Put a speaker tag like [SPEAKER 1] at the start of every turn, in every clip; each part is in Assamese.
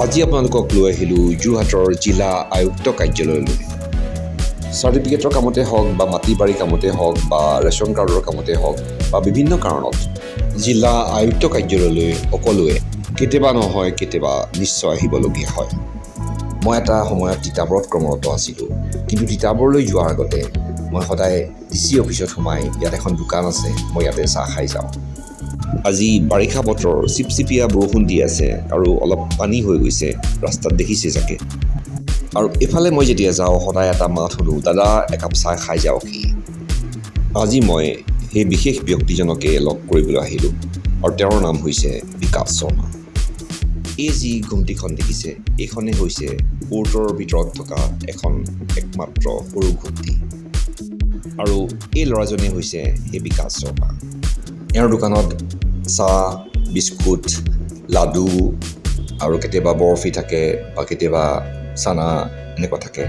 [SPEAKER 1] আজি আপোনালোকক লৈ আহিলোঁ যোৰহাটৰ জিলা আয়ুক্ত কাৰ্যালয়লৈ। চাৰ্টিফিকেটৰ কামতে হওক বা মাটি বাৰী কামতে হওক বা ৰেচন কাৰ্ডৰ কামতে হওক বা বিভিন্ন কাৰণত জিলা আয়ুক্ত কাৰ্যালয়লৈ সকলোৱে কেতিয়াবা নহয় কেতিয়াবা নিশ্চয় আহিবলগীয়া হয়। মই এটা সময়ত তিতাবৰত কৰ্মৰত আছিলোঁ, কিন্তু তিতাবৰলৈ যোৱাৰ আগতে মই সদায় DC অফিচত সোমাই ইয়াত এখন দোকান আছে, মই ইয়াতে চাহ খাই যাওঁ। আজি বাৰিষা বতৰ, চিপচিপীয়া বৰষুণ দি আছে আৰু অলপ পানী হৈ গৈছে ৰাস্তাত, দেখিছে চাগে। আৰু এফালে মই যেতিয়া যাওঁ সদায় এটা মাত শুনো, দাদা একাপ চাহ খাই যাওকহি। আজি মই সেই বিশেষ ব্যক্তিজনকে লগ কৰিবলৈ আহিলোঁ আৰু তেওঁৰ নাম হৈছে বিকাশ শৰ্মা। এই যি ঘুমটিখন দেখিছে, এইখনেই হৈছে কোৰ্টৰ ভিতৰত থকা এখন একমাত্ৰ সৰু ঘুমটি। আৰু এই ল'ৰাজনেই হৈছে সেই বিকাশ শৰ্মা। এওঁৰ দোকানত চাহ, বিস্কুট, লাডু আৰু কেতিয়াবা বৰফি থাকে বা কেতিয়াবা চানা এনেকুৱা থাকে।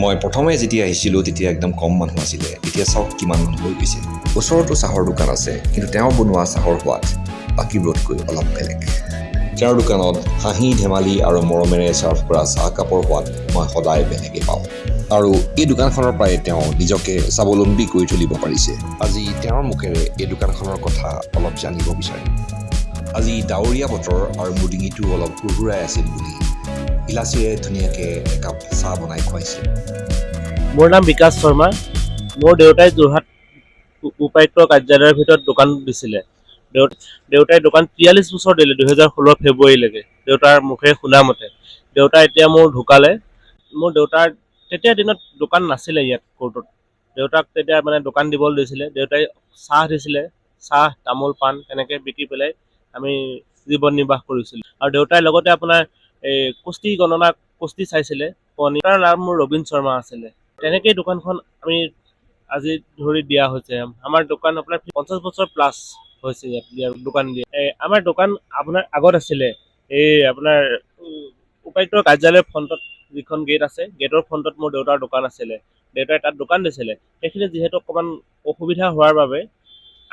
[SPEAKER 1] মই প্ৰথমে যেতিয়া আহিছিলোঁ তেতিয়া একদম কম মানুহ আছিলে, এতিয়া চাওক কিমান মানুহ হৈ গৈছে। ওচৰতো চাহৰ দোকান আছে, কিন্তু তেওঁ বনোৱা চাহৰ সোৱাদ বাকীবোৰতকৈ অলপ বেলেগ। তেওঁৰ দোকানত হাঁহি ধেমালি আৰু মৰমেৰে ছাৰ্ভ কৰা চাহকাপৰ সোৱাদ মই সদায় বেলেগে পাওঁ। আৰু এই দোকানখনৰ পৰাই তেওঁ নিজকে স্বাৱলম্বী কৰি তুলিব পাৰিছে। আজি তেওঁৰ মুখেৰে এই দোকানখনৰ কথা অলপ জানিব বিচাৰিম। আজি ডাৱৰীয়া বতৰ আৰু মোৰ ডিঙিটো অলপ হুৰহুৰাই আছিল বুলি ইলাচীৰে ধুনীয়াকৈ একাপ চাহ বনাই খুৱাইছে।
[SPEAKER 2] মোৰ নাম বিকাশ শৰ্মা। মোৰ দেউতাই যোৰহাট উপায়ুক্ত কাৰ্যালয়ৰ ভিতৰত দোকান দিছিলে। দেউতাই দোকান 43 বছৰ দিলে, 2016 ফেব্ৰুৱাৰীলৈকে। দেউতাৰ মুখে শুনা মতে দেউতা এতিয়া মোৰ ঢুকালে। মোৰ দেউতাৰ তেতিয়া দিনত দোকান নাছিলে ইয়াত কোৰ্টত। দেউতাক তেতিয়া মানে দোকান দিবলৈ দিছিলে। দেউতাই চাহ দিছিলে, চাহ তামোল পাণ তেনেকৈ বিকি পেলাই আমি জীৱন নিৰ্বাহ কৰিছিলোঁ। আৰু দেউতাই লগতে আপোনাৰ এই কুস্তি চাইছিলে। তাৰ নাম মোৰ ৰবীন শৰ্মা আছিলে। তেনেকেই দোকানখন আমি আজি ধৰি দিয়া হৈছে। আমাৰ দোকান আপোনাৰ 50 বছৰ প্লাছ হৈছে ইয়াত দোকান দিয়ে। আমাৰ দোকান আপোনাৰ আগত আছিলে এই আপোনাৰ উপায়ুক্ত কাৰ্যালয়ৰ ফ্ৰণ্টত যিখন গেট আছে, গেটৰ ফ্ৰণ্টত মোৰ দেউতাৰ দোকান আছিলে। দেউতাই তাত দোকান দিছিলে। সেইখিনি যিহেতু অকণমান অসুবিধা হোৱাৰ বাবে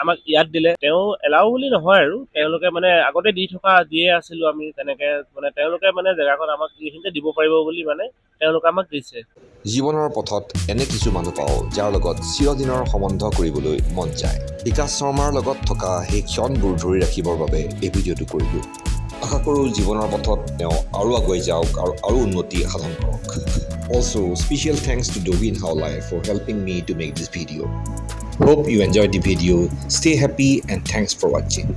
[SPEAKER 2] আমাক ইয়াত দিলে। তেওঁ এলাও বুলি নহয় আৰু, তেওঁলোকে মানে আগতে দিয়ে আছিলোঁ আমি তেনেকৈ, মানে তেওঁলোকে মানে জেগাখন আমাক এইখিনিতে দিব পাৰিব বুলি মানে তেওঁলোকে আমাক দিছে।
[SPEAKER 1] জীৱনৰ পথত এনে কিছু মানুহ পাওঁ যাৰ লগত চিৰদিনৰ সম্বন্ধ কৰিবলৈ মন যায়। বিকাশ শৰ্মাৰ লগত থকা সেই ক্ষণবোৰ ধৰি ৰাখিবৰ বাবে এই ভিডিঅ'টো কৰিলোঁ। আশা কৰোঁ জীৱনৰ পথত তেওঁ আৰু আগুৱাই যাওক আৰু উন্নতি সাধন কৰক। Also, special thanks to Dovin Haulai for helping me to make this video. Hope you enjoyed the video. Stay happy and thanks for watching.